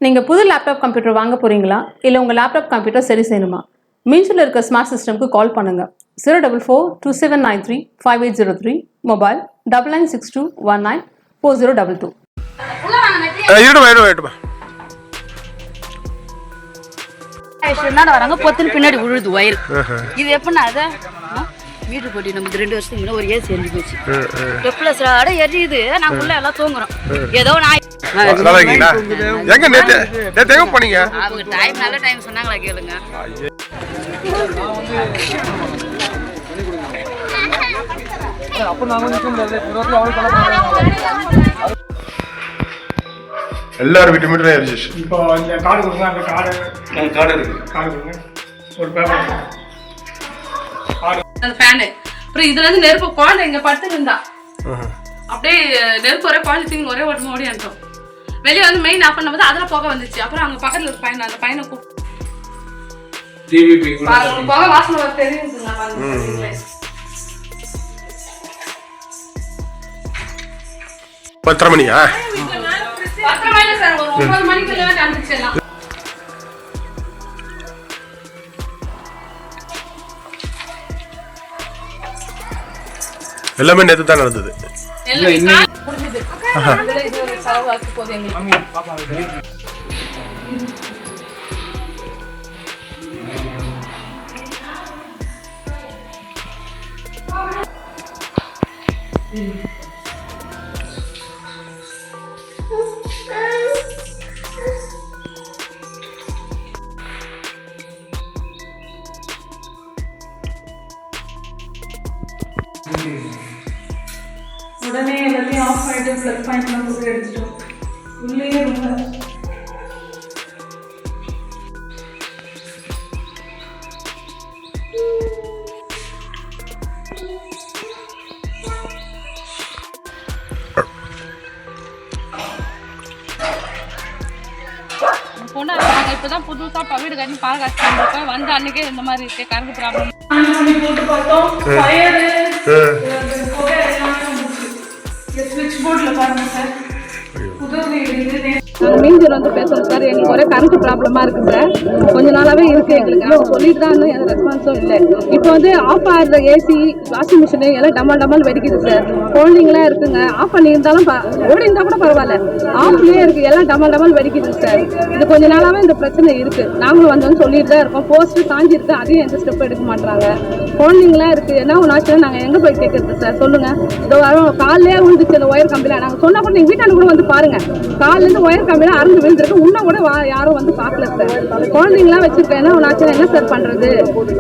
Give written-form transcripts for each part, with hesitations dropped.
நீங்கள் புது laptop computer வாங்க போகிறீங்களா இல்லை உங்கள் லேப்டாப் கம்ப்யூட்டர் சரி செய்யணுமா? மீன்ஸில் இருக்க ஸ்மார்ட் சிஸ்டம்க்கு கால் பண்ணுங்கள். 04427935803, மொபைல் 9962194022. வராங்க பொத்துன்னு பின்னாடி விழுது வயிறு. இது எப்படின்னா அதை வீட்டு போட்டி நமக்கு 2 வருஷத்துக்கு முன்னாடி ஒரு ஏசி எரிஞ்சு போச்சு. ப்ளஸ் எரியுது, நாங்கள் உள்ள எல்லாம் தூங்குறோம். ஏதோ அவங்க டைம் நல்ல டைம் சொன்னாங்களா கேளுங்க. எல்லாரும் வீட்டு மீட்டர் எரிஞ்சிச்சு. இப்போ இந்த கார்டு கொடுங்க, அந்த கார்டு இருக்கு, கார்டு கொடுங்க, ஒரு பேப்பர் அந்த ஃபேனு. அப்புறம் இதுல இருந்து நெருப்பு குழந்தை இங்க படுத்து இருந்தா அப்படியே நெருப்பு ஒரே குழந்தை தீங்க ஒரே ஓட்டமா ஓடி அனுப்போம். வெளியே வந்து மெயின் ஆஃப் பண்ணும்போது அதுல புகை வந்துச்சு. அப்புறம் அவங்க பக்கத்துல ஒரு பையன், அந்த பையனை புகை வாசனை தெரியுதுங்க. பத்தரை மணியா? 10 மணி சார், ஒரு 9 மணிக்கு நடந்துச்சு எல்லாம். எல்லாமே நேற்று தான் நடந்தது. உடனே எல்லாத்தையும் ஆஃப் பண்ணிட்டு ப்ளக் பாயிண்ட்லாம் போட்டு எடுத்துட்டோம். உள்ளே ரொம்ப பொண்ணு நாங்கள் இப்போ தான் புதுசாக வீடு கட்டி பாதுகாத்து வந்த அன்னைக்கே இந்த மாதிரி இருக்கு கரண்ட் ப்ராப்ளம். பண்ணி போட்டு பார்த்தோம். ஃபயரு ஸ்விட்ச் போர்டில் பாருங்க சார், புது வீடு இது. நாங்கள் மீஞ்சூர் வந்து பேசுகிறோம் சார். எங்களுக்கு ஒரே கரண்ட் ப்ராப்ளமாக இருக்குது சார். கொஞ்ச நாளாகவே இருக்குது எங்களுக்கு. அவங்க சொல்லிட்டு தான் இன்னும் எந்த ரெஸ்பான்ஸும் இல்லை. இப்போ வந்து ஆஃப் ஆகிற ஏசி, வாஷிங் மிஷினு எல்லாம் டமால் வெடிக்குது சார். குழந்தைங்களாம் இருக்குங்க. ஆஃப் பண்ணியிருந்தாலும் ஓடி இருந்தால் கூட பரவாயில்ல, ஆஃப்லேயே இருக்குது, எல்லாம் டமால் வெடிக்குது சார். இது கொஞ்ச நாளாகவே இந்த பிரச்சனை இருக்குது. நாங்களும் வந்து சொல்லிட்டு தான் இருக்கோம். போஸ்ட்டு சாஞ்சிருக்கு, அதையும் எந்த ஸ்டெப்பும் எடுக்க மாட்டாங்க. குழந்தைங்களாம் இருக்குது. என்ன ஒன்று ஆச்சுன்னா நாங்கள் எங்கே போய் கேட்குறது சார்? சொல்லுங்கள். இதோ வரோம், காலையிலே விழுந்துச்சு அந்த ஒயர் கம்பியில். நாங்கள் சொன்னால் கூட நீங்கள் வீட்டாண்டு கூட வந்து பாருங்கள். காலிலேருந்து ஒயர் கம்பியில் அறுந்து விழுந்துருக்கு. இன்னும் கூட யாரும் வந்து பார்க்கல சார். குழந்தைங்களாம் வச்சுருக்கேன். என்ன ஒன்று ஆச்சுன்னா என்ன சார் பண்ணுறது?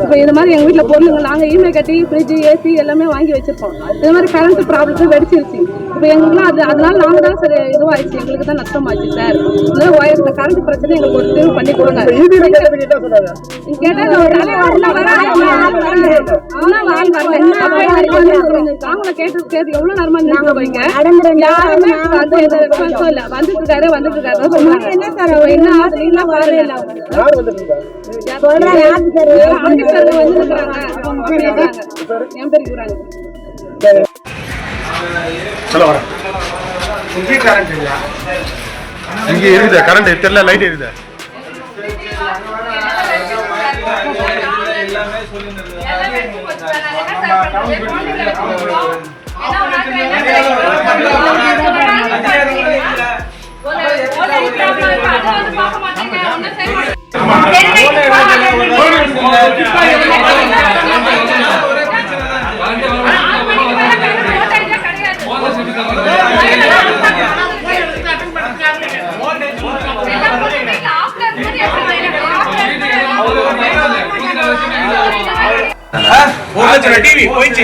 இப்போ இது மாதிரி எங்கள் வீட்டில் பொருளுங்க நாங்கள் இஎம்ஐ கட்டி ஃப்ரிட்ஜு, ஏசி எல்லாமே வாங்கி வச்சுருக்கோம். இது மாதிரி கரண்ட் ப்ராப்ளம் வெடிச்சிருச்சு. இப்போ எங்களுக்குலாம் அதனால நாங்கள் தான் சார் இதுவாகிடுச்சு, எங்களுக்கு தான் நஷ்டமாச்சு சார். இதனால ஒயர் இந்த கரண்ட் பிரச்சனை எங்களுக்கு ஒரு தீர்வு பண்ணி கொடுங்க. கேட்டால் அவங்கள கேட்டு எவ்வளோ நேரமாக நின்று போய்ங்க. யாருமே ரெஸ்பான்ஸும் இல்லை. வந்துட்டு இருக்காரு சொன்னாங்க. என்ன சார் என்ன ஆசைலாம் பாரு என் பேருக்கு வராங்க. இங்க இருக்குது கரண்ட் தெரியல, லைட் எரியுது. டிவி போயிடுச்சு.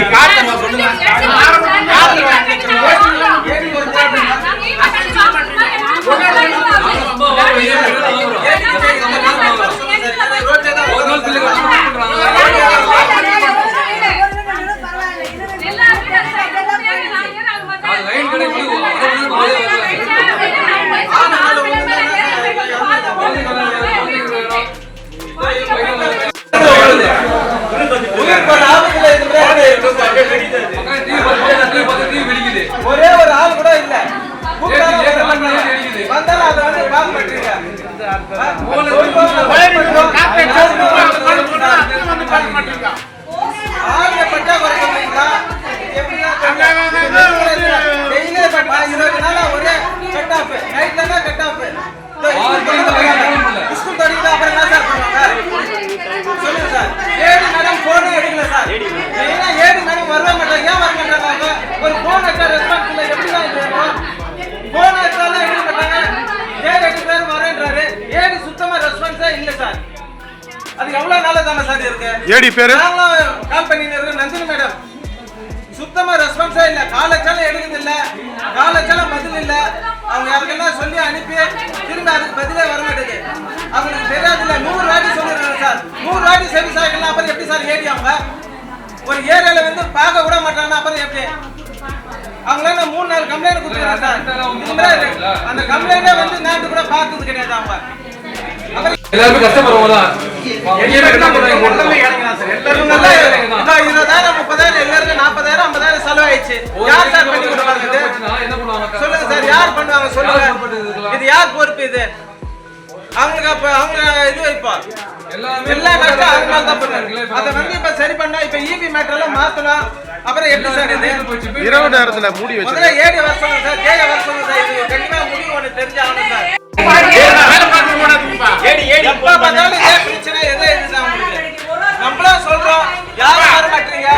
ஏடி பேரு கால் பண்ணி நந்தினி மேடம் சுத்தமா ரெஸ்பான்ஸே இல்ல. காலச்சாலம் எடுக்குது இல்ல, காலச்சாலம் பதில் இல்ல. அவங்க யாருக்கெல்லாம் சொல்லி அனுப்பி திரும்ப அதுக்கு பதிலே வர மாட்டேங்குது. அவங்களுக்கு தெரியாது இல்ல. 100 வாட்டி சொல்லிருக்காங்க சார். 100 வாட்டி சர்வீஸ் ஆகலாம். அப்புறம் எப்படி சார் ஏடி அவங்க ஒரு ஏரியால வந்து பார்க்க விட மாட்டாங்கன்னா அப்புறம் எப்படி? அவங்களால 3-4 கம்ப்ளைண்ட் கொடுத்துருக்காங்க சார். அந்த கம்ப்ளைண்டே வந்து நேற்று கூட பார்த்தது கிடையாது. அவங்க எல்லாரும் கஷ்டப்படுறவங்க தான். 20,000 30,000 எல்லாருக்கும் 40,000 50,000 செலவாயிடுச்சு. யார் சார் பண்ணி கொடுப்பாங்க? சொல்லுங்க சார், யார் பண்ணுவாங்க சொல்லுங்க. இது யார் பொறுப்பு? இது அவங்களுக்கு அப்ப அவங்க இது வைப்பா எல்லா கஷ்டம் அதனால தான் பண்ணுறாங்க. அதை வந்து இப்ப சரி பண்ணா இப்ப இபி மேட்டர் எல்லாம் மாத்தலாம். அப்புறம் எப்படி சார் இது இரவு நேரத்துல மூடி வச்சு முதல்ல ஏடி வர சொல்லுங்க சார், கேஏ வர சொல்லுங்க சார். இது கண்டிப்பா முடிவு ஒன்று தெரிஞ்சாகணும் சார். எப்ப பார்த்தாலும் இதே பிரச்சனை எதை இதுதான் உங்களுக்கு. நம்மளும் சொல்றோம், யாரும் வர மாட்டீங்க.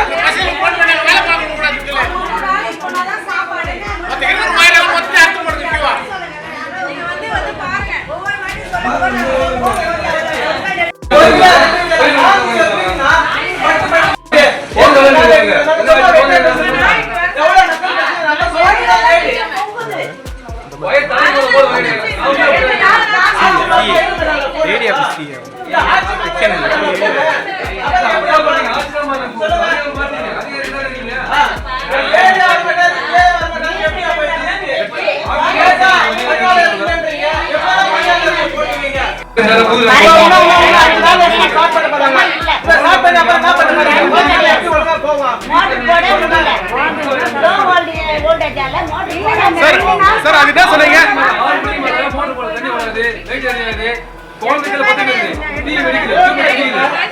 சார் அதுதான் சொன்னீங்க.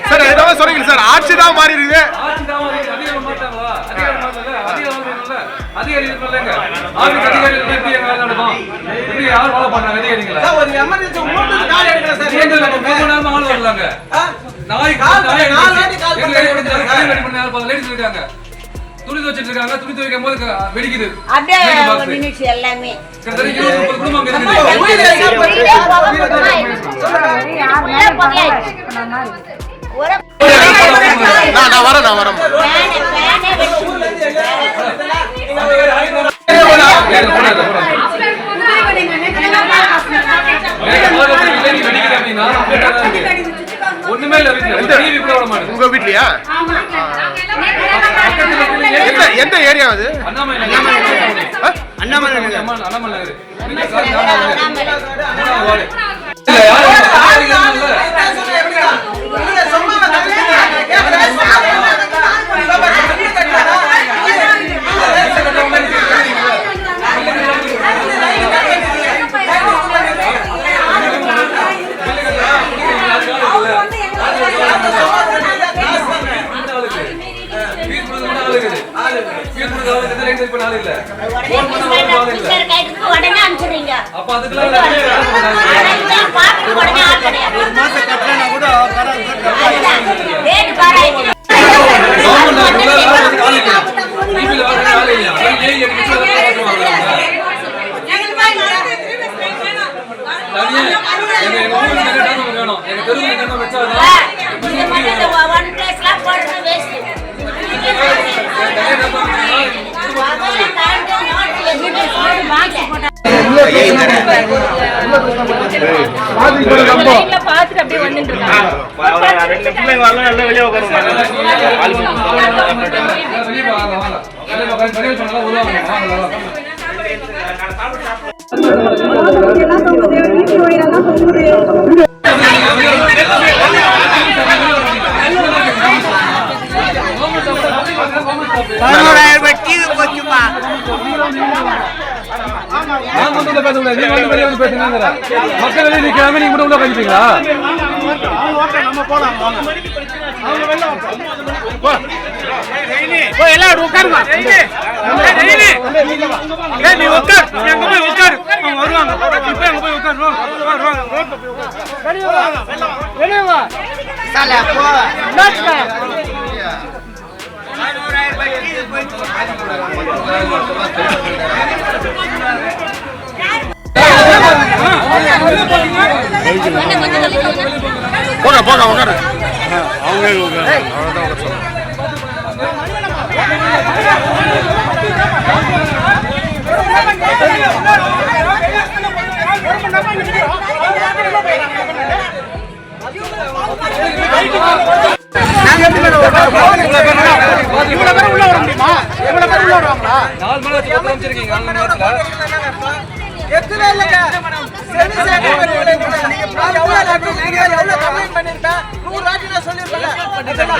சார் ஏதாவது சொன்னீங்க சார், ஆட்சி தான் மாறி இருக்கு. ஒரு எமர்ஜென்சி கால் எடுக்கலாம் சார். துணி துவைச்சிட்டு இருக்காங்க. துணி துவைக்கும் போது வெடிக்குது. எல்லாமே நான் வரேன். ஒண்ணுமே இல்ல வீட்டுல. டிவி கூட விட மாட்டேங்குது. உங்க வீட்லயா? எந்த ஏரியா அது? அண்ணாமலை நகர். உடனே அனுப்பிடுறீங்க. அப்ப அதுக்கெல்லாம் பாத்துட்டு அப்படியே வந்துட்டு இருக்காங்க. நாங்க கூட்டத்தில் பேசக்கூடாது. நீங்க வந்து வெளியே வந்து பேசுங்க. மக்கள் வெளியே நிற்காம நீங்க கூட உள்ள கழிப்பீங்களா? நம்ம போலாம் வாங்க. அவங்க வெளில போ. போய் எல்லாம் உட்காருங்க. நீ உட்கார். எங்க போய் உட்காரு. அவங்க வருவாங்க. இப்போ எங்க போய் உட்காரு. வாங்க. வெளிய வா. சால போ. நாட்ல. போங்க உட்காரு. அவங்க உள்ள வர முடியுமா? இவ்வளவு பேர் உள்ள வருவாங்களா? 4 மணி வச்சு பத்திரம் வச்சிருக்கீங்க. 4 மணி நேரத்துல எத்தனை இல்லைங்க செவி சேவை நீங்க எவ்வளவு கம்ப்ளைண்ட் பண்ணிருக்கா 100 வாட்டி நான் சொல்லிருக்கேன். சரி